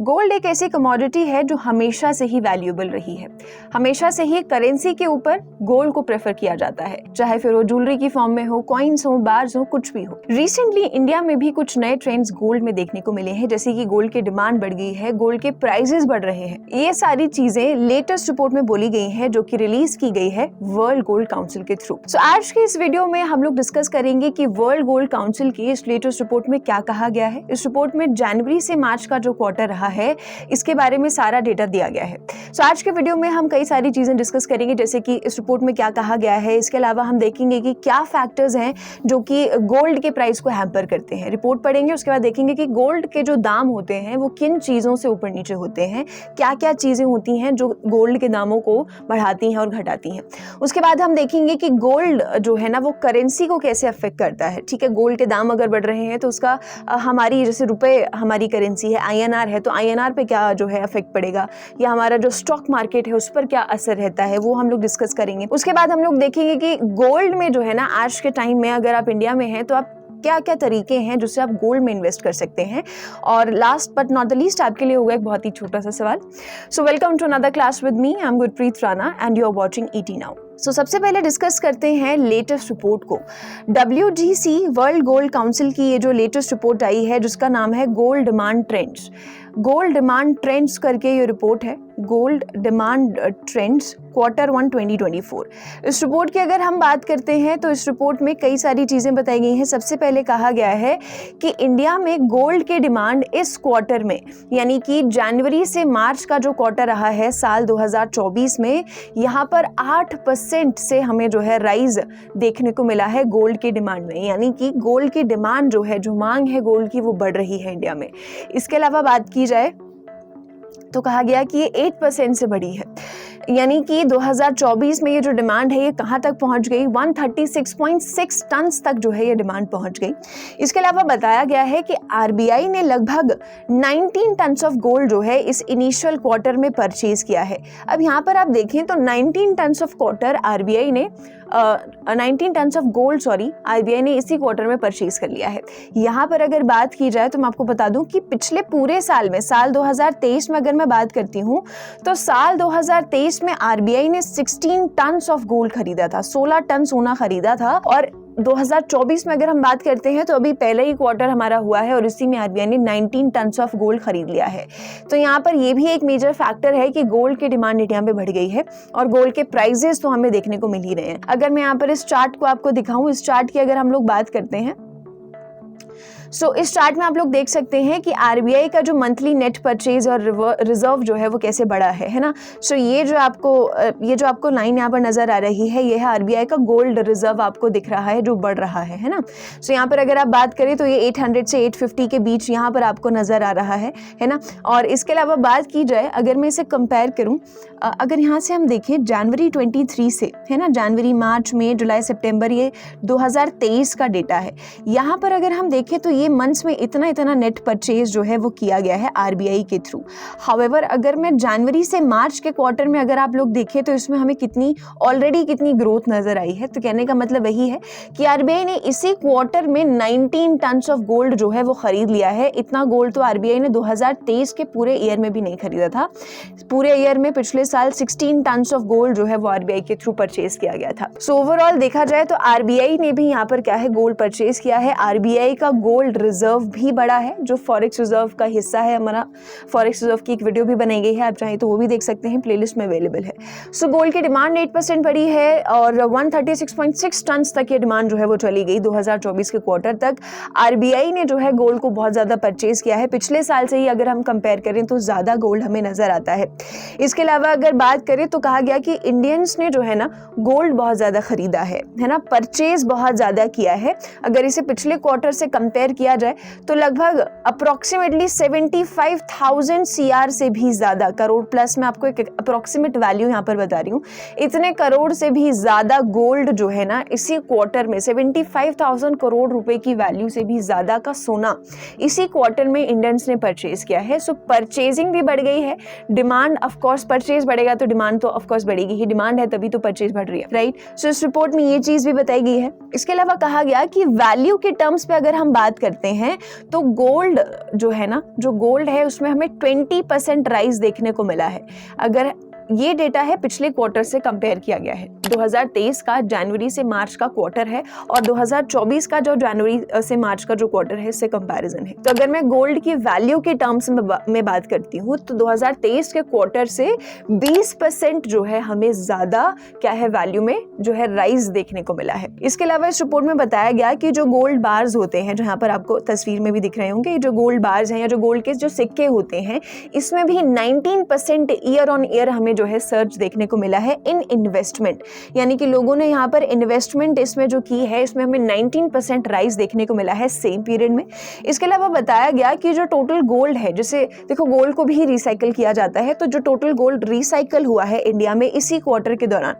Gold एक ऐसी commodity है जो हमेशा से ही वैल्यूएबल रही है। हमेशा से ही करेंसी के ऊपर गोल्ड को प्रेफर किया जाता है, चाहे फिर वो ज्वेलरी की फॉर्म में हो, कॉइन्स हो, बार्स हो, कुछ भी हो। रिसेंटली इंडिया में भी कुछ नए ट्रेंड्स गोल्ड में देखने को मिले हैं, जैसे कि गोल्ड की डिमांड बढ़ गई है, गोल्ड के प्राइसेस बढ़ रहे हैं। ये सारी चीजें लेटेस्ट रिपोर्ट में बोली गई हैं, जो कि रिलीज की गई है वर्ल्ड गोल्ड काउंसिल के थ्रू। सो आज के इस वीडियो में हम लोग डिस्कस करेंगे कि वर्ल्ड गोल्ड काउंसिल की इस लेटेस्ट रिपोर्ट में क्या कहा गया है। इस रिपोर्ट में जनवरी से मार्च का जो क्वार्टर रहा है, इसके बारे में सारा डेटा दिया गया है। सो आज के वीडियो में हम कई सारी चीजें डिस्कस करेंगे, जैसे कि इस रिपोर्ट में क्या कहा गया है। इसके अलावा हम देखेंगे कि क्या फैक्टर्स हैं जो कि गोल्ड के प्राइस को हैम्पर करते हैं। रिपोर्ट पढ़ेंगे, उसके बाद देखेंगे कि गोल्ड के जो दाम होते हैं वो किन चीजों से ऊपर नीचे होते हैं, क्या क्या चीजें होती हैं जो गोल्ड के दामों को बढ़ाती हैं और घटाती हैं। उसके बाद हम देखेंगे कि गोल्ड जो है ना वो करेंसी को कैसे अफेक्ट करता है। ठीक है, गोल्ड के दाम अगर बढ़ रहे हैं तो उसका हमारी, जैसे रुपए हमारी करेंसी है, INR है, तो INR पे क्या जो है अफेक्ट पड़ेगा, या हमारा जो स्टॉक मार्केट है उस पर क्या असर रहता है, वो हम लोग डिस्कस करेंगे। उसके बाद हम लोग देखेंगे कि गोल्ड में जो है ना आज के टाइम में अगर आप इंडिया में हैं तो आप क्या क्या तरीके हैं जिससे आप गोल्ड में इन्वेस्ट कर सकते हैं। और last but not the least आपके लिए होगा एक बहुत ही छोटा सा सवाल। So welcome to another class with me, I am Gurpreet Rana and you are watching ET now. सो सबसे पहले डिस्कस करते हैं लेटेस्ट रिपोर्ट को। WGC वर्ल्ड गोल्ड काउंसिल की ये जो लेटेस्ट रिपोर्ट आई है, जिसका नाम है gold demand trends. Gold demand trends करके ये रिपोर्ट है, गोल्ड डिमांड ट्रेंड्स Q1 2024। इस रिपोर्ट की अगर हम बात करते हैं तो इस रिपोर्ट में कई सारी चीज़ें बताई गई हैं। सबसे पहले कहा गया है कि इंडिया में गोल्ड की डिमांड इस क्वार्टर में, यानी कि जनवरी से मार्च का जो क्वार्टर रहा है साल 2024 में, यहाँ पर 8% से हमें जो है राइज देखने को मिला है गोल्ड की डिमांड में। यानी कि गोल्ड की डिमांड जो है, जो मांग है गोल्ड की, वो बढ़ रही है इंडिया में। इसके अलावा बात की जाए तो कहा गया कि ये 8% से बढ़ी है, यानी कि 2024 में ये जो डिमांड है ये कहाँ तक पहुंच गई, 136.6 टन तक जो है ये डिमांड पहुंच गई। इसके अलावा बताया गया है कि RBI ने लगभग 19 टन ऑफ गोल्ड जो है इस इनिशियल क्वार्टर में परचेज किया है। अब यहाँ पर आप देखें तो 19 टन ऑफ क्वार्टर RBI ने 19 टन ऑफ गोल्ड RBI ने इसी क्वार्टर में परचेज कर लिया है। यहाँ पर अगर बात की जाए तो मैं आपको बता दूं कि पिछले पूरे साल में, साल 2023 में अगर मैं बात करती हूँ तो साल 2023 में RBI ने 16 टन ऑफ गोल्ड खरीदा था, 16 टन सोना खरीदा था। और 2024 में अगर हम बात करते हैं तो अभी पहले ही क्वार्टर हमारा हुआ है और इसी में RBI ने 19 टन ऑफ गोल्ड खरीद लिया है। तो यहाँ पर ये भी एक मेजर फैक्टर है कि गोल्ड की डिमांड इंडिया में बढ़ गई है और गोल्ड के प्राइजेस तो हमें देखने को मिल ही रहे हैं। अगर मैं यहाँ पर इस चार्ट को आपको दिखाऊं, इस चार्ट की अगर हम लोग बात करते हैं, सो इस चार्ट में आप लोग देख सकते हैं कि RBI का जो मंथली नेट परचेज और रिजर्व जो है वो कैसे बढ़ा है ना। सो ये जो आपको लाइन यहाँ पर नजर आ रही है, ये है RBI का गोल्ड रिजर्व आपको दिख रहा है जो बढ़ रहा है ना। सो यहाँ पर अगर आप बात करें तो ये 800 से 850 के बीच यहाँ पर आपको नजर आ रहा है ना। और इसके अलावा बात की जाए, अगर मैं इसे कंपेयर करूँ, अगर यहाँ से हम देखें जनवरी 23 से, है ना, जनवरी, मार्च, मई, जुलाई, सितंबर, ये 2023 का डेटा है। यहाँ पर अगर हम देखें तो ये मंथ्स में इतना नेट परचेज जो है वो किया गया है RBI के थ्रू। हाउएवर अगर मैं जनवरी से मार्च के क्वार्टर में अगर आप लोग देखें तो इसमें हमें ऑलरेडी कितनी ग्रोथ नजर आई है। तो कहने का मतलब वही है कि RBI ने इसी क्वार्टर में 19 टन ऑफ गोल्ड जो है वो खरीद लिया है। इतना गोल्ड तो RBI ने 2023 के पूरे ईयर में भी नहीं खरीदा था। पूरे ईयर में पिछले साल 16 टन ऑफ गोल्ड जो है वो RBI के थ्रू परचेज किया गया था। सो ओवरऑल देखा जाए तो RBI ने भी यहाँ पर क्या है, गोल्ड परचेज किया है। RBI का गोल्ड रिजर्व भी बढ़ा है, जो फॉरेक्स रिजर्व का हिस्सा है। हमारा फॉरेक्स रिजर्व की एक वीडियो भी बनाई गई है, आप चाहें तो वो भी देख सकते हैं, प्लेलिस्ट में अवेलेबल है। सो गोल्ड की डिमांड 8% बढ़ी है और 136.6 टन तक ये डिमांड जो है वो चली गई 2024 के क्वार्टर तक। RBI ने जो है गोल्ड को बहुत ज्यादा परचेज किया है। पिछले साल से ही अगर हम कंपेयर करें तो ज्यादा गोल्ड हमें नजर आता है। इसके अलावा अगर बात करें तो कहा गया कि इंडियंस ने जो है ना गोल्ड बहुत ज्यादा खरीदा है ना, परचेज बहुत ज्यादा किया है। अगर इसे पिछले क्वार्टर से कंपेयर किया जाए तो लगभग अप्रोक्सीमेटली 75,000 CR से भी ज्यादा, करोड़ प्लस, मैं आपको एक अप्रोक्सीमेट वैल्यू यहाँ पर बता रही हूँ, इतने करोड़ से भी ज्यादा गोल्ड जो है ना इसी क्वार्टर में 75,000 करोड़ रुपए की वैल्यू से भी ज्यादा का सोना इसी क्वार्टर में इंडियंस ने परचेज किया है। सो परचेजिंग भी बढ़ गई है, डिमांड, ऑफ कोर्स परचेज बढ़ेगा तो डिमांड तो ऑफ कोर्स बढ़ेगी ही, डिमांड है तभी तो परचेज बढ़ रही है, राइट। सो इस रिपोर्ट में ये चीज भी बताई गई है। इसके अलावा कहा गया कि वैल्यू के टर्म्स पे अगर हम बात करते करते हैं तो गोल्ड जो है ना, जो गोल्ड है उसमें हमें 20% राइज देखने को मिला है। अगर ये डेटा है पिछले क्वार्टर से कंपेयर किया गया है। 2023 का जनवरी से मार्च का क्वार्टर है और 2024 का जो जनवरी से मार्च का जो क्वार्टर है इससे कंपैरिजन है। तो अगर मैं गोल्ड की वैल्यू के टर्म्स में बात करती हूँ तो 2023 के क्वार्टर से 20% जो है हमें ज्यादा क्या है वैल्यू में जो है राइज देखने को मिला है। इसके अलावा इस रिपोर्ट में बताया गया कि जो गोल्ड बार्स होते हैं, जहाँ पर आपको तस्वीर में भी दिख रहे होंगे, जो गोल्ड बार्स हैं या जो गोल्ड के जो सिक्के होते हैं, इसमें भी 19% ईयर ऑन ईयर हमें जो है सर्च देखने को मिला है इन इन्वेस्टमेंट, यानी कि लोगों ने यहाँ पर इन्वेस्टमेंट इसमें जो की है इसमें हमें 19% राइज देखने को मिला है सेम पीरियड में। इसके अलावा बताया गया कि जो टोटल गोल्ड है, जैसे देखो गोल्ड को भी रिसाइकल किया जाता है, तो जो टोटल गोल्ड रिसाइकल हुआ है इंडिया में इसी क्वार्टर के दौरान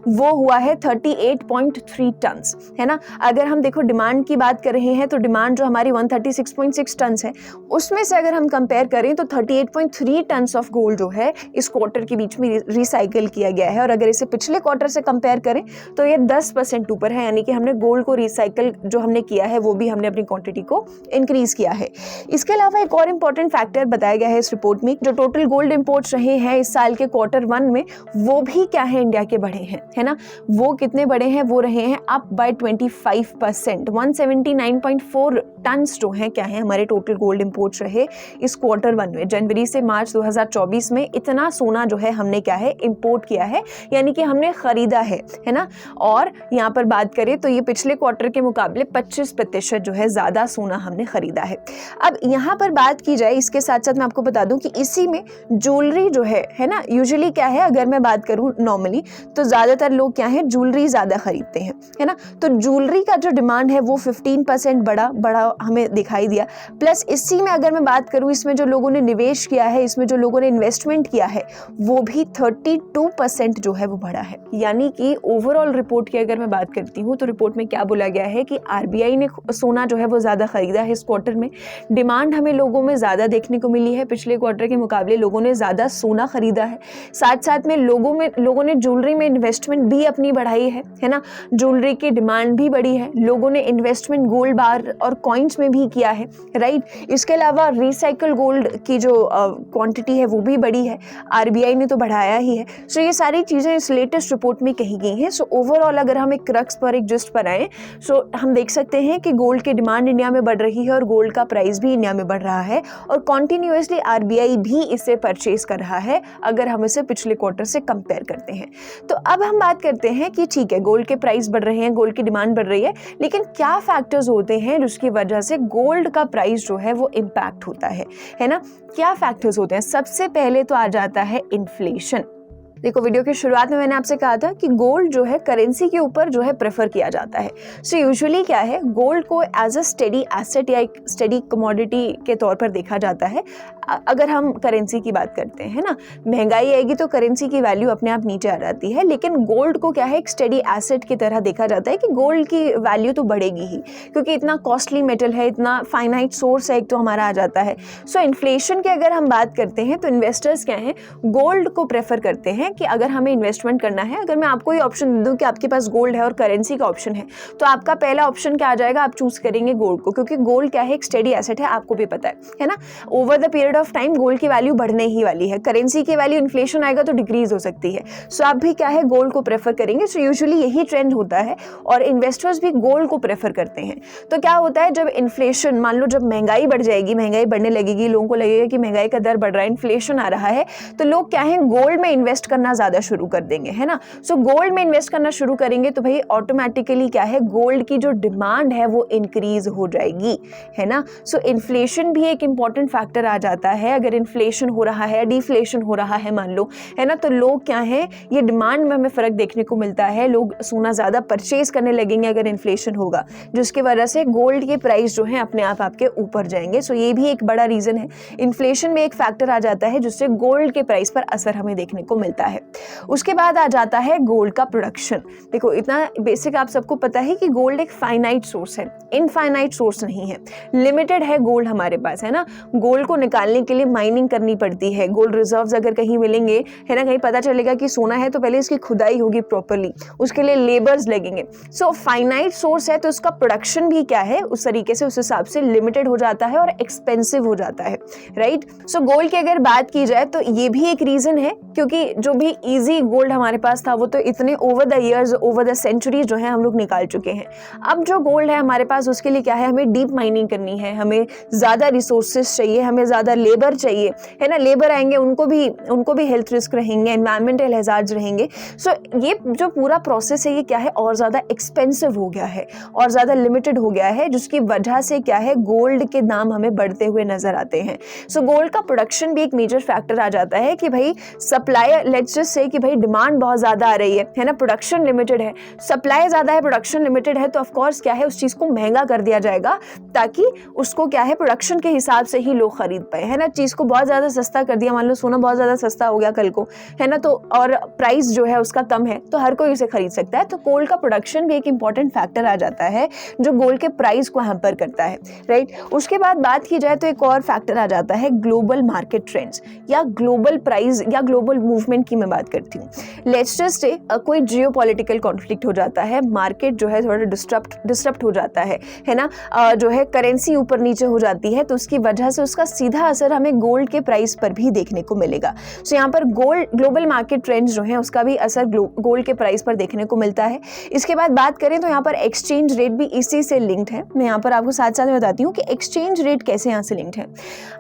वो हुआ है 38.3 टन, है ना। अगर हम देखो डिमांड की बात कर रहे हैं तो डिमांड जो हमारी 136.6 टन है उसमें से अगर हम कंपेयर करें तो 38.3 टन ऑफ गोल्ड जो है इस क्वार्टर के बीच में रिसाइकल किया गया है। और अगर इसे पिछले क्वार्टर से कंपेयर करें तो ये 10% ऊपर है, यानी कि हमने गोल्ड को रिसाइकल जो हमने किया है वो भी हमने अपनी क्वांटिटी को इंक्रीज किया है। इसके अलावा एक और इंपॉर्टेंट फैक्टर बताया गया है इस रिपोर्ट में, जो टोटल गोल्ड इंपोर्ट्स रहे हैं इस साल के क्वार्टर 1 में वो भी क्या है इंडिया के बढ़े हैं, है ना। वो कितने बड़े हैं, वो रहे हैं अप बाय 25%। 179.4 टन जो हैं क्या है हमारे टोटल गोल्ड इंपोर्ट्स रहे इस क्वार्टर 1 में। जनवरी से मार्च 2024 में इतना सोना जो है हमने क्या है इंपोर्ट किया है, यानी कि हमने खरीदा है ना। और यहाँ पर बात करें तो ये पिछले क्वार्टर के मुकाबले 25% जो है ज्यादा सोना हमने खरीदा है। अब यहाँ पर बात की जाए, इसके साथ साथ मैं आपको बता दूं कि इसी में ज्वेलरी जो है ना, यूजुअली क्या है अगर मैं बात करूं नॉर्मली तो ज्यादातर लोग क्या है ज्वेलरी ज्यादा खरीदते हैं, है ना। तो ज्वेलरी का जो डिमांड है वो 15% बड़ा हमें दिखाई दिया। प्लस इसी में अगर मैं बात करूं इसमें जो लोगों ने निवेश किया है, इसमें जो लोगों ने इन्वेस्टमेंट किया है वो भी 32% जो है वो बढ़ा है। यानी कि ओवरऑल रिपोर्ट की अगर मैं बात करती हूँ तो रिपोर्ट में क्या बोला गया है कि आरबीआई ने सोना जो है वो ज्यादा खरीदा है इस क्वार्टर में। डिमांड हमें लोगों में ज्यादा देखने को मिली है, पिछले क्वार्टर के मुकाबले लोगों ने ज्यादा सोना खरीदा है। साथ साथ में लोगों ने ज्वेलरी में इन्वेस्टमेंट भी अपनी बढ़ाई है ना। ज्वेलरी की डिमांड भी बढ़ी है, लोगों ने इन्वेस्टमेंट गोल्ड बार और कॉइन्स में भी किया है, राइट। इसके अलावा रिसाइकल गोल्ड की जो क्वांटिटी है वो भी बढ़ी है, आरबीआई ने तो बढ़ाया ही है। सो ये सारी चीजें इस लेटेस्ट रिपोर्ट में कही गई हैं। सो ओवरऑल अगर हम एक क्रक्स पर, एक जिस्ट पर आए, सो हम देख सकते हैं कि गोल्ड की डिमांड इंडिया में बढ़ रही है और गोल्ड का प्राइस भी इंडिया में बढ़ रहा है और कॉन्टिन्यूसली आरबीआई भी इसे परचेज कर रहा है अगर हम इसे पिछले क्वार्टर से कंपेयर करते हैं। तो अब हम बात करते हैं कि ठीक है गोल्ड के प्राइस बढ़ रहे हैं, गोल्ड की डिमांड बढ़ रही है, लेकिन क्या फैक्टर्स होते हैं जिसकी वजह से गोल्ड का प्राइस जो है वो इम्पैक्ट होता है ना। क्या फैक्टर्स होते हैं? सबसे पहले तो आ जाता है इन्फ्लेशन। देखो वीडियो की शुरुआत में मैंने आपसे कहा था कि गोल्ड जो है करेंसी के ऊपर जो है प्रेफर किया जाता है। सो यूजुअली क्या है गोल्ड को एज अ स्टडी एसेट या एक स्टडी कमोडिटी के तौर पर देखा जाता है। अगर हम करेंसी की बात करते हैं ना, महंगाई आएगी तो करेंसी की वैल्यू अपने आप नीचे आ जाती है, लेकिन गोल्ड को क्या है एक स्टडी एसेट की तरह देखा जाता है कि गोल्ड की वैल्यू तो बढ़ेगी ही, क्योंकि इतना कॉस्टली मेटल है, इतना फाइनाइट सोर्स है एक तो हमारा आ जाता है। सो इन्फ्लेशन की अगर हम बात करते हैं तो इन्वेस्टर्स क्या हैं गोल्ड को प्रेफर करते हैं कि अगर हमें इन्वेस्टमेंट करना है, अगर मैं आपको ये ऑप्शन दे दूं कि आपके पास गोल्ड है और करेंसी का ऑप्शन है, तो आपका पहला ऑप्शन क्या आ जाएगा, आप चूज करेंगे गोल्ड को, क्योंकि गोल्ड क्या है एक स्टडी एसेट है, आपको भी पता है ना। Over the period of time gold की वैल्यू बढ़ने ही वाली है, करेंसी की वैल्यू इन्फ्लेशन आएगा तो डिक्रीज हो सकती है। सो आप भी क्या है गोल्ड को प्रेफर करेंगे। सो यूजुअली यही ट्रेंड होता है और इन्वेस्टर्स भी गोल्ड को प्रेफर करते हैं। तो क्या होता है जब इन्फ्लेशन, मान लो जब महंगाई बढ़ जाएगी, महंगाई बढ़ने लगेगी, लोगों को लगेगा कि महंगाई का दर बढ़ रहा है, इन्फ्लेशन आ रहा है, तो लोग क्या है गोल्ड में इन्वेस्ट करना ज्यादा शुरू कर देंगे, है ना। सो गोल्ड में इन्वेस्ट करना शुरू करेंगे तो भाई ऑटोमेटिकली क्या है गोल्ड की जो डिमांड है वो इंक्रीज हो जाएगी, है ना। सो इन्फ्लेशन भी एक इंपॉर्टेंट फैक्टर आ जाता है। अगर इन्फ्लेशन हो रहा है, डिफ्लेशन हो रहा है मान लो, है ना, तो लोग क्या है ये डिमांड में हमें फर्क देखने को मिलता है, लोग सोना ज्यादा परचेज करने लगेंगे अगर इन्फ्लेशन होगा, जिसकी वजह से गोल्ड के प्राइस जो है अपने आप आपके ऊपर जाएंगे। सो ये भी एक बड़ा रीजन है, इन्फ्लेशन में एक फैक्टर आ जाता है जिससे गोल्ड के प्राइस पर असर हमें देखने को मिलता है। उसके बाद आ जाता है गोल्ड का प्रोडक्शन। देखो इतना बेसिक आप सबको पता है कि गोल्ड एक फाइनाइट सोर्स है, इनफाइनाइट सोर्स नहीं है, लिमिटेड है गोल्ड हमारे पास, है ना। गोल्ड को निकालने निकालने के लिए माइनिंग करनी पड़ती है। गोल्ड रिजर्व्स अगर कहीं मिलेंगे, है ना, कहीं पता चलेगा कि सोना है तो पहले इसकी खुदाई होगी प्रॉपरली, उसके लिए लेबर्स लगेंगे। सो फाइनाइट सोर्स है तो उसका प्रोडक्शन भी क्या है उस तरीके से, उस हिसाब से लिमिटेड हो जाता है और एक्सपेंसिव हो जाता है, राइट। सो गोल्ड की अगर बात की जाए तो ये भी एक रीजन है, क्योंकि जो भी इजी गोल्ड हमारे पास था वो तो इतने over the years, over the centuries जो है हम लोग निकाल चुके हैं। अब जो गोल्ड है हमारे पास उसके लिए क्या है, हमें डीप माइनिंग करनी है, हमें ज़्यादा रिसोर्सेज चाहिए, हमें ज़्यादा लेबर चाहिए, है ना। लेबर आएंगे उनको भी हेल्थ रिस्क रहेंगे, एनवायरमेंटल हैजार्ड्स रहेंगे। सो ये जो पूरा प्रोसेस है ये क्या है, और ज़्यादा एक्सपेंसिव हो गया है और ज़्यादा लिमिटेड हो गया है, जिसकी वजह से क्या है, गोल्ड के दाम हमें बढ़ते हुए नजर आते हैं। सो गोल्ड का प्रोडक्शन भी एक मेजर फैक्टर आ जाता है कि भाई सप्लाई, लेट्स जस्ट से कि भाई डिमांड बहुत ज़्यादा आ रही है ना, प्रोडक्शन लिमिटेड है, सप्लाई ज़्यादा है, प्रोडक्शन लिमिटेड है, तो ऑफ कोर्स क्या है, उस चीज़ को महंगा कर दिया जाएगा ताकि उसको क्या है, प्रोडक्शन के हिसाब से ही लोग खरीद पाए, है ना। चीज़ को बहुत ज़्यादा सस्ता कर दिया, मान लो सोना बहुत ज़्यादा सस्ता हो गया कल को, है ना, तो और प्राइस जो है उसका कम है तो हर कोई उसे खरीद सकता है। तो गोल्ड का प्रोडक्शन भी एक इंपॉर्टेंट फैक्टर आ जाता है जो गोल्ड के प्राइस को हैम्पर करता है, राइट। उसके बाद बात की जाए तो एक और फैक्टर आ जाता है ग्लोबल मार्केट ट्रेंड्स या ग्लोबल प्राइस या ग्लोबल मूवमेंट की मैं बात करती हूँ। लेट्स जस्ट से कोई जियोपॉलिटिकल कॉन्फ्लिक्ट हो जाता है, मार्केट जो है थोड़ा डिस्टर्ब हो जाता है ना, जो है करेंसी ऊपर नीचे हो जाती है, तो उसकी वजह से उसका सीधा असर हमें गोल्ड के प्राइस पर भी देखने को मिलेगा। सो यहाँ पर ग्लोबल मार्केट ट्रेंड्स जो है उसका भी असर गोल्ड के प्राइस पर देखने को मिलता है। इसके बाद बात करें तो यहाँ पर एक्सचेंज रेट भी इसी से लिंक्ड है। मैं यहाँ पर आपको साथ साथ बताती हूँ कि एक्सचेंज रेट कैसे यहाँ से लिंक्ड है।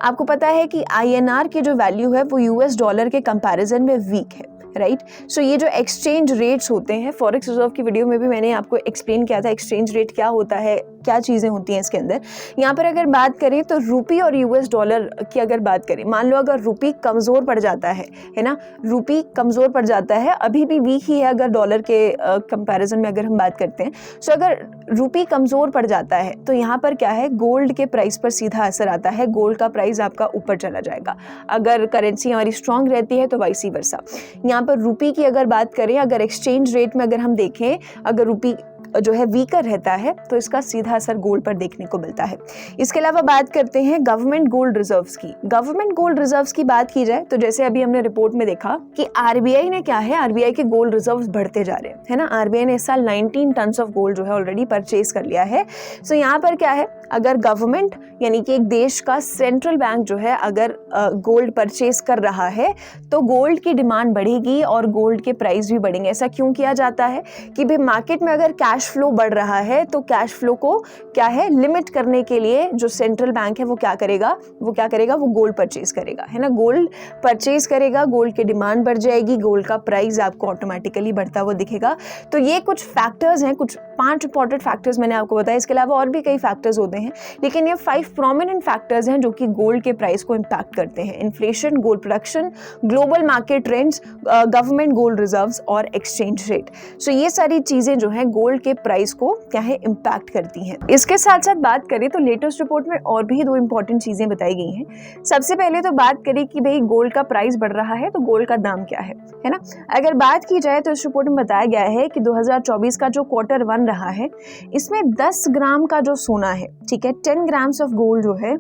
आपको पता है कि INR की जो वैल्यू है वो US डॉलर के कंपैरिजन में वीक है, राइट। सो ये जो एक्सचेंज रेट्स होते हैं, फॉरेक्स रिजर्व की वीडियो में भी मैंने आपको एक्सप्लेन किया था एक्सचेंज रेट क्या होता है, क्या चीज़ें होती हैं इसके अंदर। यहाँ पर अगर बात करें तो रूपी और US डॉलर की अगर बात करें, मान लो अगर रूपी कमज़ोर पड़ जाता है ना, रूपी कमज़ोर पड़ जाता है, अभी भी वीक ही है अगर डॉलर के कंपैरिजन में अगर हम बात करते हैं। सो अगर रूपी कमज़ोर पड़ जाता है तो यहाँ पर क्या है, गोल्ड के प्राइस पर सीधा असर आता है, गोल्ड का प्राइस आपका ऊपर चला जाएगा। अगर करेंसी हमारी स्ट्रांग रहती है तो वाइस वर्सा। यहाँ पर रूपी की अगर बात करें, अगर एक्सचेंज रेट में अगर हम देखें, अगर रूपी जो है वीकर रहता है तो इसका सीधा असर गोल्ड पर देखने को मिलता है। इसके अलावा बात करते हैं गवर्नमेंट गोल्ड रिजर्व्स की। गवर्नमेंट गोल्ड रिजर्व्स की बात की जाए तो जैसे अभी हमने रिपोर्ट में देखा कि RBI ने क्या है, RBI के गोल्ड रिजर्व्स बढ़ते जा रहे हैं, है ना। RBI ने इस साल 19 टन्स ऑफ गोल्ड जो है ऑलरेडी परचेज कर लिया है। सो यहाँ पर क्या है, अगर गवर्नमेंट यानी कि एक देश का सेंट्रल बैंक जो है अगर गोल्ड परचेज कर रहा है तो गोल्ड की डिमांड बढ़ेगी और गोल्ड के प्राइस भी बढ़ेंगे। ऐसा क्यों किया जाता है कि भाई मार्केट में अगर कैश फ्लो बढ़ रहा है तो कैश फ्लो को क्या है, लिमिट करने के लिए जो सेंट्रल बैंक है वो क्या करेगा, वो गोल्ड परचेज करेगा, है ना। गोल्ड परचेज करेगा, गोल्ड की डिमांड बढ़ जाएगी, गोल्ड का प्राइस आपको ऑटोमेटिकली बढ़ता हुआ दिखेगा। तो ये कुछ फैक्टर्स हैं, कुछ 5 इंपॉर्टेंट फैक्टर्स मैंने आपको बताया। इसके अलावा और भी कई फैक्टर्स होते हैं, लेकिन ये 5 प्रोमिनेंट फैक्टर्स हैं जो कि गोल्ड के प्राइस को इम्पैक्ट करते हैं। Inflation, gold production, global market trends, government gold reserves और एक्सचेंज रेट। सो ये सारी चीजें जो है गोल्ड के प्राइस को क्या है, इम्पैक्ट करती हैं। इसके साथ साथ बात करें तो लेटेस्ट रिपोर्ट में और भी 2 इंपॉर्टेंट चीजें बताई गई हैं। सबसे पहले तो बात करें कि भाई गोल्ड का प्राइस बढ़ रहा है तो गोल्ड का दाम क्या है ना। अगर बात की जाए तो इस रिपोर्ट में बताया गया है कि 2024 का जो Q1 रहा है इसमें 10 ग्राम का जो सोना है, ठीक है, 10 ग्राम्स ऑफ गोल्ड जो है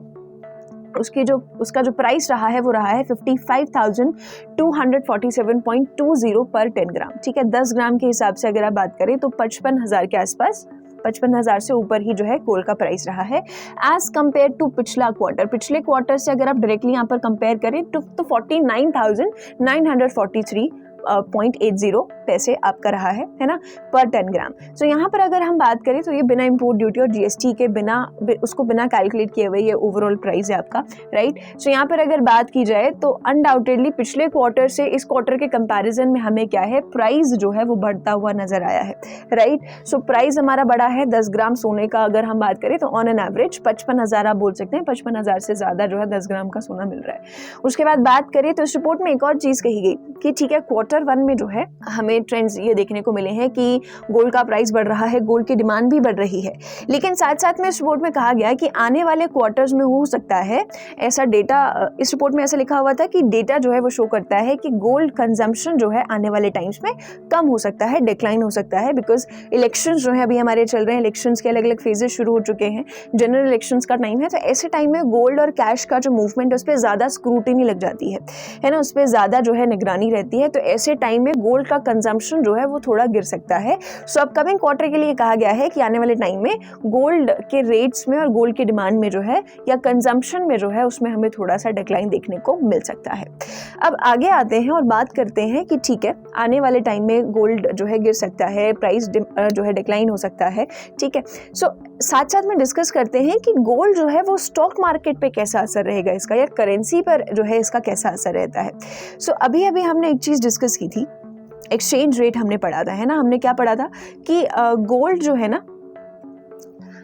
उसका जो प्राइस रहा है वो रहा है 55,247.20 पर 10 ग्राम, ठीक है। 10 ग्राम के हिसाब से अगर आप बात करें तो 55,000 के आसपास, 55,000 से ऊपर ही जो है गोल्ड का प्राइस रहा है एज कम्पेयर टू पिछले क्वार्टर से अगर आप डायरेक्टली यहाँ पर कंपेयर करें तो 49,943.80 पैसे आपका रहा है ना, पर 10 ग्राम। सो यहाँ पर अगर हम बात करें तो ये बिना इंपोर्ट ड्यूटी और GST के बिना कैलकुलेट किए हुए ये ओवरऑल प्राइस है आपका, राइट। सो यहाँ पर अगर बात की जाए तो अनडाउटेडली पिछले क्वार्टर से इस क्वार्टर के कंपैरिजन में हमें क्या है, प्राइस जो है वो बढ़ता हुआ नजर आया है, राइट। सो प्राइस हमारा बढ़ा है 10 ग्राम सोने का अगर हम बात करें तो ऑन एन एवरेज 55,000 आप बोल सकते हैं, 55,000 से ज्यादा जो है 10 ग्राम का सोना मिल रहा है। उसके बाद बात करें तो इस रिपोर्ट में एक और चीज कही गई कि ठीक है, Q1 Q1 में जो है हमें ट्रेंड्स ये देखने को मिले हैं कि गोल्ड का प्राइस बढ़ रहा है, गोल्ड की डिमांड भी बढ़ रही है। लेकिन साथ साथ में इस रिपोर्ट में कहा गया कि आने वाले क्वार्टर्स में हो सकता है ऐसा डेटा, इस रिपोर्ट में ऐसा लिखा हुआ था कि डेटा जो है वो शो करता है कि गोल्ड कंजम्पशन जो है आने वाले टाइम्स में कम हो सकता है, डिक्लाइन हो सकता है, बिकॉज इलेक्शंस जो है अभी हमारे चल रहे हैं, इलेक्शंस के अलग अलग फेजेस शुरू हो चुके हैं, जनरल इलेक्शंस का टाइम है। तो ऐसे टाइम में गोल्ड और कैश का जो मूवमेंट है उस पर ज़्यादा स्क्रूटिनी लग जाती है ना, उस पर ज़्यादा जो है निगरानी रहती है। तो ऐसे टाइम में गोल्ड का कंजम्पशन जो है वो थोड़ा गिर सकता है। सो अपकमिंग क्वार्टर के लिए कहा गया है कि आने वाले टाइम में गोल्ड के रेट्स में और गोल्ड की डिमांड में जो है या कंजम्पशन में जो है उसमें हमें थोड़ा सा डिक्लाइन देखने को मिल सकता है। अब आगे आते हैं और बात करते हैं कि ठीक है, आने वाले टाइम में गोल्ड जो है गिर सकता है, प्राइस जो है डिक्लाइन हो सकता है, ठीक है। सो साथ साथ में डिस्कस करते हैं कि गोल्ड जो है वो स्टॉक मार्केट पे कैसा असर रहेगा इसका, या करेंसी पर जो है इसका कैसा असर रहता है। सो अभी अभी हमने एक चीज़ डिस्कस की थी, एक्सचेंज रेट हमने पढ़ा था, है ना। हमने क्या पढ़ा था कि गोल्ड जो है ना,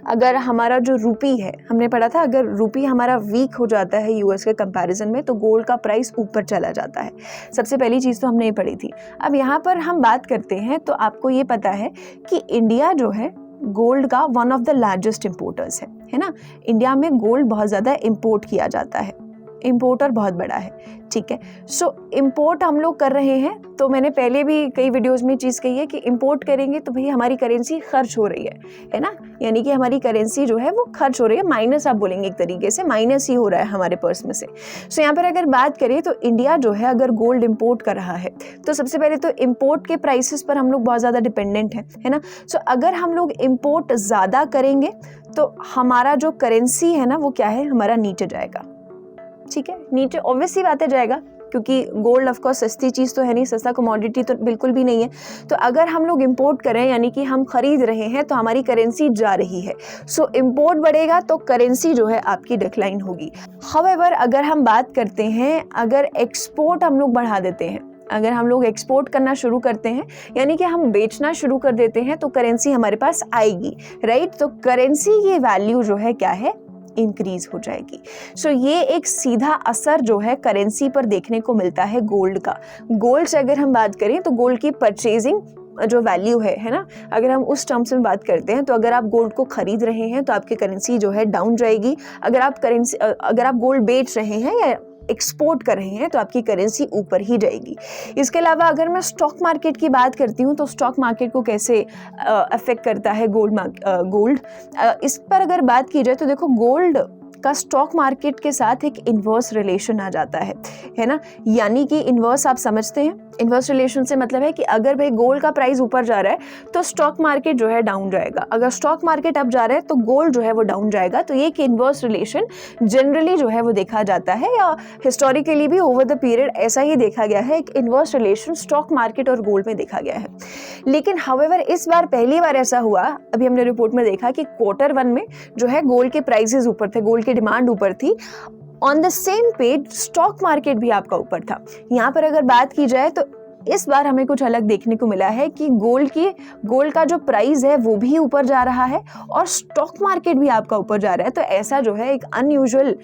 अगर हमारा जो रूपी है, हमने पढ़ा था अगर रूपी हमारा वीक हो जाता है यूएस के कंपैरिजन में तो गोल्ड का प्राइस ऊपर चला जाता है। सबसे पहली चीज़ तो हमने ये पढ़ी थी। अब यहाँ पर हम बात करते हैं तो आपको ये पता है कि इंडिया जो है गोल्ड का one of the largest importers है ना। इंडिया में गोल्ड बहुत ज़्यादा इम्पोर्ट किया जाता है, इम्पोर्टर बहुत बड़ा है, ठीक है। सो इम्पोर्ट हम लोग कर रहे हैं, तो मैंने पहले भी कई वीडियोस में चीज़ कही है कि इम्पोर्ट करेंगे तो भाई हमारी करेंसी खर्च हो रही है ना, यानी कि हमारी करेंसी जो है वो खर्च हो रही है, माइनस आप बोलेंगे एक तरीके से, माइनस ही हो रहा है हमारे पर्स में से। सो यहाँ पर अगर बात करें तो इंडिया जो है अगर गोल्ड इम्पोर्ट कर रहा है तो सबसे पहले तो इम्पोर्ट के प्राइसेस पर हम लोग बहुत ज़्यादा डिपेंडेंट है ना। सो अगर हम लोग इम्पोर्ट ज़्यादा करेंगे तो हमारा जो करेंसी है ना वो क्या है, हमारा नीचे जाएगा, ठीक है। नीचे ऑब्वियसली बात है जाएगा, क्योंकि गोल्ड ऑफ कोर्स सस्ती चीज़ तो है नहीं, सस्ता कमोडिटी तो बिल्कुल भी नहीं है। तो अगर हम लोग इंपोर्ट करें यानी कि हम खरीद रहे हैं तो हमारी करेंसी जा रही है। सो इंपोर्ट बढ़ेगा तो करेंसी जो है आपकी डिक्लाइन होगी। हाउएवर अगर हम बात करते हैं, अगर एक्सपोर्ट हम लोग बढ़ा देते हैं, अगर हम लोग एक्सपोर्ट करना शुरू करते हैं यानी कि हम बेचना शुरू कर देते हैं तो करेंसी हमारे पास आएगी, राइट। तो करेंसी की वैल्यू जो है क्या है, इंक्रीज हो जाएगी। सो ये एक सीधा असर जो है करेंसी पर देखने को मिलता है गोल्ड का। गोल्ड से अगर हम बात करें तो गोल्ड की परचेजिंग जो वैल्यू है ना, अगर हम उस टर्म्स में बात करते हैं तो अगर आप गोल्ड को खरीद रहे हैं तो आपकी करेंसी जो है डाउन जाएगी। अगर आप गोल्ड बेच रहे हैं या एक्सपोर्ट कर रहे हैं तो आपकी करेंसी ऊपर ही जाएगी। इसके अलावा अगर मैं स्टॉक मार्केट की बात करती हूँ तो स्टॉक मार्केट को कैसे अफेक्ट करता है गोल्ड, इस पर अगर बात की जाए तो देखो गोल्ड का स्टॉक मार्केट के साथ एक इन्वर्स रिलेशन आ जाता है ना। यानी कि इन्वर्स आप समझते हैं, इन्वर्स रिलेशन से मतलब है कि अगर भाई गोल्ड का प्राइस ऊपर जा रहा है तो स्टॉक मार्केट जो है डाउन जाएगा, अगर स्टॉक मार्केट अप जा रहा है तो गोल्ड जो है वो डाउन जाएगा। तो ये एक इन्वर्स रिलेशन जनरली जो है वो देखा जाता है, या हिस्टोरिकली भी ओवर द पीरियड ऐसा ही देखा गया है, एक इन्वर्स रिलेशन स्टॉक मार्केट और गोल्ड में देखा गया है। लेकिन हाउएवर इस बार पहली बार ऐसा हुआ, अभी हमने रिपोर्ट में देखा कि Q1 में जो है गोल्ड के प्राइसेस ऊपर थे, गोल्ड की डिमांड ऊपर थी, on the same page stock market भी आपका ऊपर था। यहाँ पर अगर बात की जाए तो इस बार हमें कुछ अलग देखने को मिला है कि गोल्ड का जो प्राइस है वो भी ऊपर जा रहा है और स्टॉक मार्केट भी आपका ऊपर जा रहा है। तो ऐसा जो है एक अनयूजुअल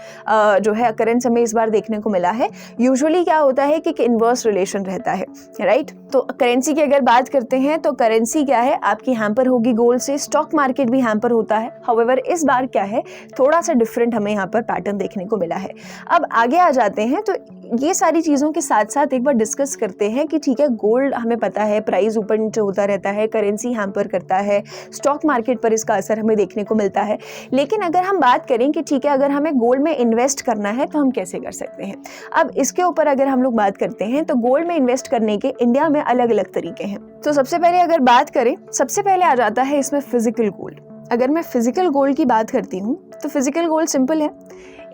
जो है अकरेंस हमें इस बार देखने को मिला है। यूजुअली क्या होता है कि इन्वर्स रिलेशन रहता है, राइट। तो करेंसी की अगर बात करते हैं तो करेंसी क्या है आपकी हैम्पर होगी गोल्ड से, स्टॉक मार्केट भी हैम्पर होता है। हाउएवर इस बार क्या है, थोड़ा सा डिफरेंट हमें यहाँ पर पैटर्न देखने को मिला है। अब आगे आ जाते हैं तो ये सारी चीज़ों के साथ साथ एक बार डिस्कस करते हैं कि ठीक है, गोल्ड हमें पता है प्राइस ऊपर नीचे होता रहता है, करेंसी हैम्पर करता है, स्टॉक मार्केट पर इसका असर हमें देखने को मिलता है। लेकिन अगर हम बात करें कि ठीक है अगर हमें गोल्ड में इन्वेस्ट करना है तो हम कैसे कर सकते हैं, अब इसके ऊपर अगर हम लोग बात करते हैं तो गोल्ड में इन्वेस्ट करने के इंडिया में अलग अलग तरीके हैं। तो सबसे पहले अगर बात करें, सबसे पहले आ जाता है इसमें फिजिकल गोल्ड। अगर मैं फिजिकल गोल्ड की बात करती हूँ तो फिजिकल गोल्ड सिंपल है।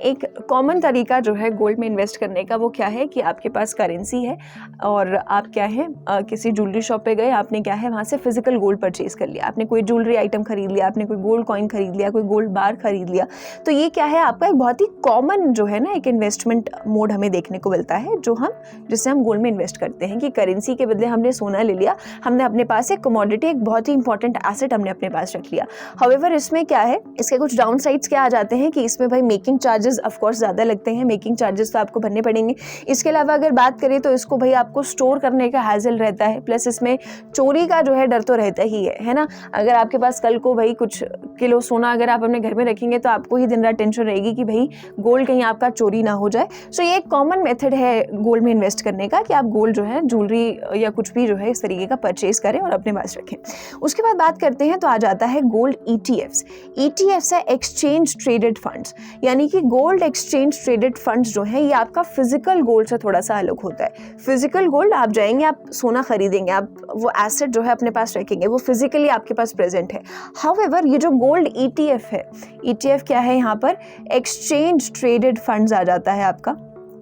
एक कॉमन तरीका जो है गोल्ड में इन्वेस्ट करने का वो क्या है कि आपके पास करेंसी है और आप क्या है किसी ज्वेलरी शॉप पे गए, आपने क्या है वहाँ से फिजिकल गोल्ड परचेज कर लिया, आपने कोई ज्वेलरी आइटम खरीद लिया, आपने कोई गोल्ड कॉइन खरीद लिया, कोई गोल्ड बार खरीद लिया। तो ये क्या है आपका एक बहुत ही कॉमन जो है ना एक इन्वेस्टमेंट मोड हमें देखने को मिलता है, जिससे हम गोल्ड में इन्वेस्ट करते हैं कि करेंसी के बदले हमने सोना ले लिया, हमने अपने पास एक कमोडिटी, एक बहुत ही इंपॉर्टेंट एसेट हमने अपने पास रख लिया। हाउएवर इसमें क्या है, इसके कुछ डाउन साइड्स क्या आ जाते हैं कि इसमें भाई मेकिंग चार्ज चार्जेस ऑफकोर्स ज़्यादा लगते हैं, मेकिंग चार्जेस तो आपको भरने पड़ेंगे। इसके अलावा अगर बात करें तो इसको भाई आपको स्टोर करने का हैजल रहता है, प्लस इसमें चोरी का जो है डर तो रहता ही है ना। अगर आपके पास कल को भाई कुछ किलो सोना अगर आप अपने घर में रखेंगे तो आपको ही दिन रात टेंशन रहेगी कि भाई गोल्ड कहीं आपका चोरी ना हो जाए। सो ये एक कॉमन मेथड है गोल्ड में इन्वेस्ट करने का कि आप गोल्ड जो है ज्वेलरी या कुछ भी जो है इस तरीके का परचेज करें और अपने पास रखें। उसके बाद बात करते हैं तो आ जाता है गोल्ड ETFs। ETFs है एक्सचेंज ट्रेडेड फंड्स, यानी कि गोल्ड एक्सचेंज ट्रेडेड फंड्स जो है ये आपका फिजिकल गोल्ड से थोड़ा सा अलग होता है। फिजिकल गोल्ड आप जाएंगे, आप सोना खरीदेंगे, आप वो एसेट जो है अपने पास रखेंगे, वो फिजिकली आपके पास प्रेजेंट है। हाउएवर ये जो गोल्ड ETF है, ETF क्या है यहाँ पर, एक्सचेंज ट्रेडेड फंड्स आ जाता है आपका,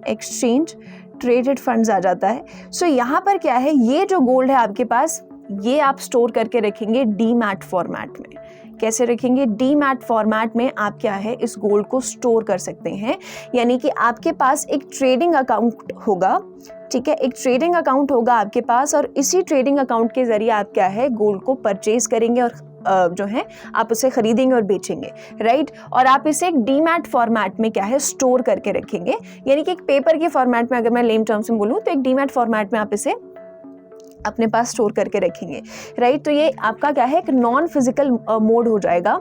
एक्सचेंज ट्रेडेड फंड्स आ जाता है। सो यहाँ पर क्या है, ये जो गोल्ड है आपके पास ये आप स्टोर करके रखेंगे डीमैट फॉर्मेट में। कैसे रखेंगे, डीमैट फॉर्मेट में आप क्या है इस गोल्ड को स्टोर कर सकते हैं, यानी कि आपके पास एक ट्रेडिंग अकाउंट होगा, ठीक है, एक ट्रेडिंग अकाउंट होगा आपके पास और इसी ट्रेडिंग अकाउंट के जरिए आप क्या है गोल्ड को परचेज करेंगे और जो है आप उसे खरीदेंगे और बेचेंगे, राइट। और आप इसे एक डीमैट फॉर्मेट में क्या है स्टोर करके रखेंगे, यानी कि एक पेपर के फॉर्मेट में, अगर मैं लेम टर्म्स में बोलूँ तो एक डीमैट फॉर्मेट में आप इसे अपने पास स्टोर करके रखेंगे, राइट। तो ये आपका क्या है एक नॉन फिजिकल मोड हो जाएगा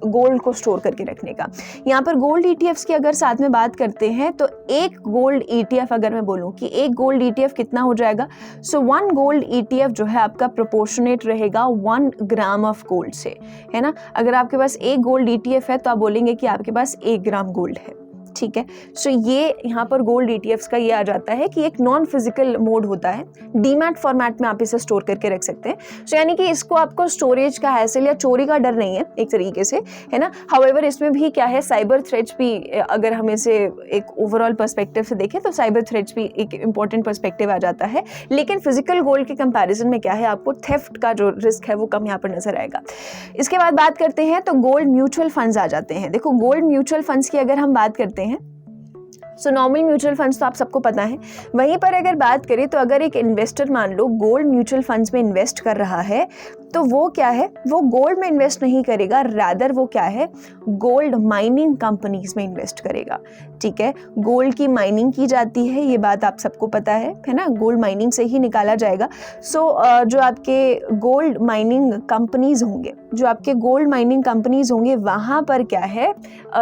गोल्ड को स्टोर करके रखने का। यहाँ पर गोल्ड ETFs की अगर साथ में बात करते हैं तो एक गोल्ड ETF अगर मैं बोलूँ कि एक गोल्ड ETF कितना हो जाएगा, सो 1 गोल्ड ETF जो है आपका प्रोपोर्शनेट रहेगा 1 ग्राम ऑफ गोल्ड से, है ना। अगर आपके पास एक गोल्ड ETF है तो आप बोलेंगे कि आपके पास 1 ग्राम गोल्ड है, ठीक है। सो ये यहाँ पर गोल्ड ETFs का ये आ जाता है कि एक नॉन फिजिकल मोड होता है, डीमैट फॉर्मेट में आप इसे स्टोर करके रख सकते हैं। सो यानी कि इसको आपको स्टोरेज का हैसल या चोरी का डर नहीं है एक तरीके से, है ना। हाउएवर इसमें भी क्या है साइबर थ्रेट्स भी, अगर हम इसे एक ओवरऑल पर्सपेक्टिव से देखें तो साइबर थ्रेट्स भी एक इंपॉर्टेंट पर्सपेक्टिव आ जाता है, लेकिन फिजिकल गोल्ड के कंपैरिजन में क्या है आपको थेफ्ट का जो रिस्क है वो कम यहाँ पर नजर आएगा। इसके बाद बात करते हैं तो गोल्ड म्यूचुअल फंड्स आ जाते हैं। देखो गोल्ड म्यूचुअल फंड्स की अगर हम बात करते हैं सो नॉर्मल म्यूचुअल फंड्स तो आप सबको पता है, वहीं पर अगर बात करें तो अगर एक इन्वेस्टर मान लो गोल्ड म्यूचुअल फंड्स में इन्वेस्ट कर रहा है तो वो क्या है, वो गोल्ड में इन्वेस्ट नहीं करेगा, रादर वो क्या है गोल्ड माइनिंग कंपनीज में इन्वेस्ट करेगा, ठीक है। गोल्ड की माइनिंग की जाती है, ये बात आप सबको पता है ना, गोल्ड माइनिंग से ही निकाला जाएगा। सो जो आपके गोल्ड माइनिंग कंपनीज होंगे, जो आपके गोल्ड माइनिंग कंपनीज होंगे वहाँ पर क्या है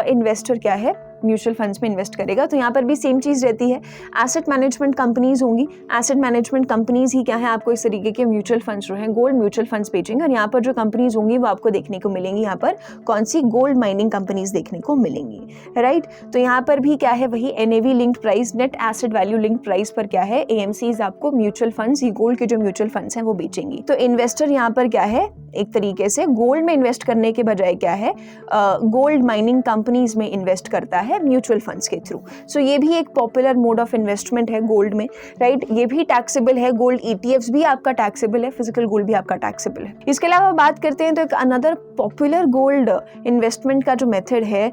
इन्वेस्टर क्या है म्यूचुअल फंड्स में इन्वेस्ट करेगा। तो यहाँ पर भी सेम चीज़ रहती है, एसेट मैनेजमेंट कंपनीज होंगी, एसेट मैनेजमेंट कंपनीज ही क्या है आपको इस तरीके के म्यूचुअल फंड्स जो हैं गोल्ड म्यूचुअल फंड्स बेचेंगे और यहाँ पर जो कंपनीज होंगी वो आपको देखने को मिलेंगी, यहाँ पर कौन सी गोल्ड माइनिंग कंपनीज देखने को मिलेंगी, राइट। तो यहाँ पर भी क्या है वही NAV linked price, net asset value linked price पर क्या है AMCs आपको म्यूचुअल फंड्स, ये गोल्ड के जो म्यूचुअल फंड्स हैं वो बेचेंगी। तो इन्वेस्टर यहाँ पर क्या है एक तरीके से गोल्ड में इन्वेस्ट करने के बजाय क्या है गोल्ड माइनिंग कंपनीज में इन्वेस्ट करता है म्यूचुअल फंड्स के थ्रू। सो ये भी एक पॉपुलर मोड ऑफ इन्वेस्टमेंट है गोल्ड में, राइट। ये भी टैक्सेबल है, गोल्ड ETFs भी आपका टैक्सेबल है, फिजिकल गोल्ड भी आपका टैक्सेबल है। इसके अलावा बात करते हैं तो एक अनदर पॉपुलर गोल्ड इन्वेस्टमेंट का जो मेथड है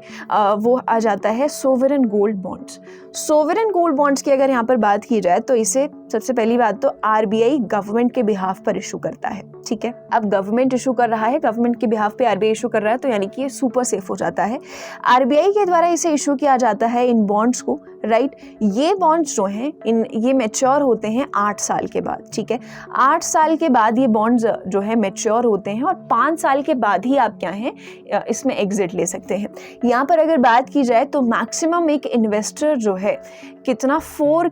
वो आ जाता है sovereign gold bonds. Sovereign gold bonds की अगर यहाँ पर बात की जाए तो इसे सबसे पहली बात तो RBI गवर्नमेंट के बिहाफ पर इशू करता है, ठीक है। अब गवर्नमेंट इशू कर रहा है, गवर्नमेंट के बिहाफ पे RBI इशू कर रहा है तो यानी कि ये सुपर सेफ हो जाता है। RBI के द्वारा इसे इशू किया जाता है इन बॉन्ड्स को, राइट। ये बॉन्ड्स जो हैं ये मैच्योर होते हैं 8 साल के बाद, ठीक है। 8 साल के बाद ये बॉन्ड्स जो है मैच्योर होते हैं और 5 साल के बाद ही आप क्या हैं इसमें एग्जिट ले सकते हैं। यहाँ पर अगर बात की जाए तो मैक्सिमम एक इन्वेस्टर जो है कितना 4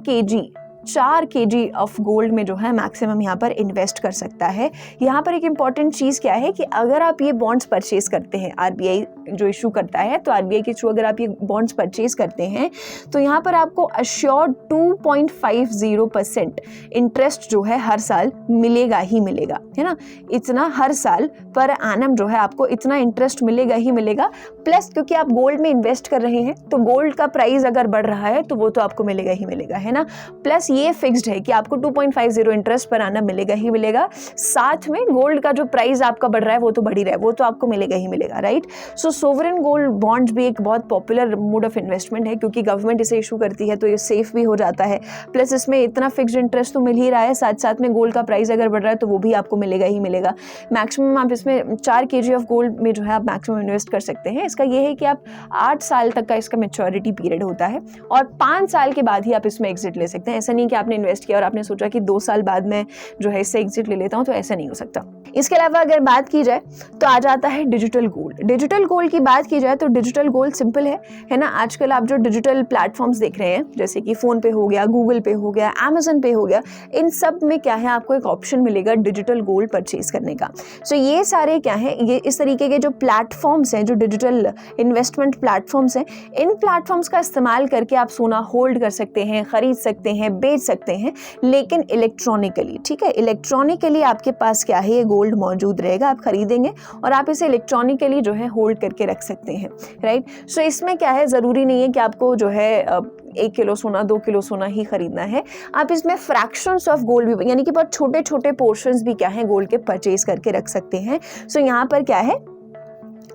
kg ऑफ गोल्ड में जो है मैक्सिमम यहाँ पर इन्वेस्ट कर सकता है। यहाँ पर एक इम्पॉर्टेंट चीज़ क्या है कि अगर आप ये बॉन्ड्स परचेज करते हैं, RBI जो इशू करता है तो RBI के थ्रू अगर आप ये बॉन्ड्स परचेज करते हैं तो यहाँ पर आपको अश्योर्ड 2.50% इंटरेस्ट जो है हर साल मिलेगा ही मिलेगा, है ना। इतना हर साल पर एनम जो है आपको इतना इंटरेस्ट मिलेगा ही मिलेगा, प्लस क्योंकि आप गोल्ड में इन्वेस्ट कर रहे हैं तो गोल्ड का प्राइस अगर बढ़ रहा है तो वो तो आपको मिलेगा ही मिलेगा, है ना। प्लस ये फिक्स्ड है कि आपको 2.50 इंटरेस्ट पर आना मिलेगा ही मिलेगा। साथ में गोल्ड का जो प्राइस आपका बढ़ रहा है वो तो बढ़ ही रहा है, वो तो आपको मिलेगा ही मिलेगा, राइट। सो सोवरेन गोल्ड बॉन्ड्स भी एक बहुत पॉपुलर मोड ऑफ इन्वेस्टमेंट है, क्योंकि गवर्नमेंट इसे इशू करती है तो ये सेफ भी हो जाता है, प्लस इसमें इतना फिक्स्ड इंटरेस्ट तो मिल ही रहा है, साथ साथ में गोल्ड का प्राइस अगर बढ़ रहा है तो वो भी आपको मिलेगा ही मिलेगा। मैक्सिमम आप इसमें 4 kg ऑफ गोल्ड में जो है आप मैक्सिमम इन्वेस्ट कर सकते हैं। इसका ये है कि आप 8 साल तक का इसका मैच्योरिटी पीरियड होता है और 5 साल के बाद ही आप इसमें एग्जिट ले सकते हैं। ऐसा नहीं कि आपने इन्वेस्ट किया और आपने सोचा कि 2 साल बाद में जो है इससे एग्जिट ले लेता हूँ, तो ऐसा नहीं हो सकता। इसके अलावा अगर बात की जाए तो आ जाता है डिजिटल गोल्ड। डिजिटल गोल्ड की बात की जाए तो डिजिटल गोल्ड सिंपल है ना। आजकल आप जो डिजिटल प्लेटफॉर्म्स देख रहे हैं, जैसे कि फोन पे हो गया, गूगल पे हो गया, अमेजन पे हो गया, इन सब में क्या है आपको एक ऑप्शन मिलेगा डिजिटल गोल्ड परचेज करने का। सो ये सारे क्या है, ये इस तरीके के जो प्लेटफॉर्म्स हैं, जो डिजिटल इन्वेस्टमेंट प्लेटफॉर्म्स हैं, इन प्लेटफॉर्म्स का इस्तेमाल करके आप सोना होल्ड कर सकते हैं, खरीद सकते हैं, बेच सकते हैं, लेकिन इलेक्ट्रॉनिकली, ठीक है। इलेक्ट्रॉनिकली आपके पास क्या है, ये गोल्ड मौजूद रहेगा, आप खरीदेंगे और आप इसे इलेक्ट्रॉनिकली जो है होल्ड करके रख सकते हैं, राइट। सो इसमें क्या है, ज़रूरी नहीं है कि आपको जो है 1 किलो सोना, 2 किलो सोना ही खरीदना है। आप इसमें फ्रैक्शंस ऑफ गोल्ड भी, यानी कि बहुत छोटे छोटे पोर्शंस भी क्या है गोल्ड के परचेज करके रख सकते हैं। सो यहाँ पर क्या है,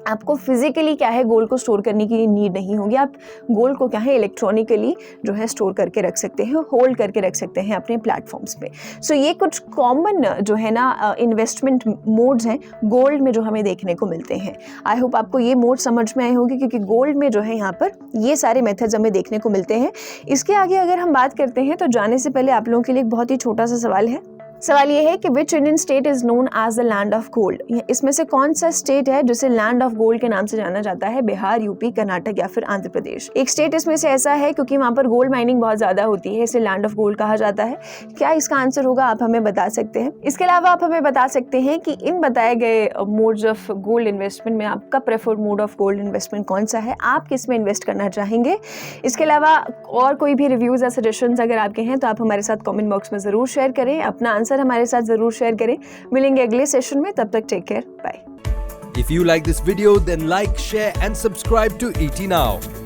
आपको फिजिकली क्या है गोल्ड को स्टोर करने की नीड नहीं होगी। आप गोल्ड को क्या है इलेक्ट्रॉनिकली जो है स्टोर करके रख सकते हैं, होल्ड करके रख सकते हैं अपने प्लेटफॉर्म्स पे। सो ये कुछ कॉमन जो है ना इन्वेस्टमेंट मोड्स हैं गोल्ड में जो हमें देखने को मिलते हैं। आई होप आपको ये मोड समझ में आए होंगे, क्योंकि गोल्ड में जो है यहाँ पर ये सारे मेथड्स हमें देखने को मिलते हैं। इसके आगे अगर हम बात करते हैं तो जाने से पहले आप लोगों के लिए एक बहुत ही छोटा सा सवाल है। सवाल ये है कि which Indian state is known as the land of gold. इसमें से कौन सा स्टेट है जिसे लैंड ऑफ गोल्ड के नाम से जाना जाता है? बिहार, यूपी, कर्नाटक या फिर आंध्र प्रदेश। एक स्टेट इसमें से ऐसा है क्योंकि वहां पर गोल्ड माइनिंग बहुत ज्यादा होती है, इसे लैंड ऑफ गोल्ड कहा जाता है। क्या इसका आंसर होगा, आप हमें बता सकते हैं। इसके अलावा आप हमें बता सकते हैं कि इन बताए गए मोड्स ऑफ गोल्ड इन्वेस्टमेंट में आपका preferred mode of gold investment कौन सा है, आप किस में इन्वेस्ट करना चाहेंगे। इसके अलावा और कोई भी रिव्यूज या सजेशंस अगर आपके हैं तो आप हमारे साथ कमेंट बॉक्स में जरूर शेयर करें, अपना आंसर हमारे साथ जरूर शेयर करें। मिलेंगे अगले सेशन में, तब तक take care, bye. If you like this video, then like, share and subscribe to ET Now.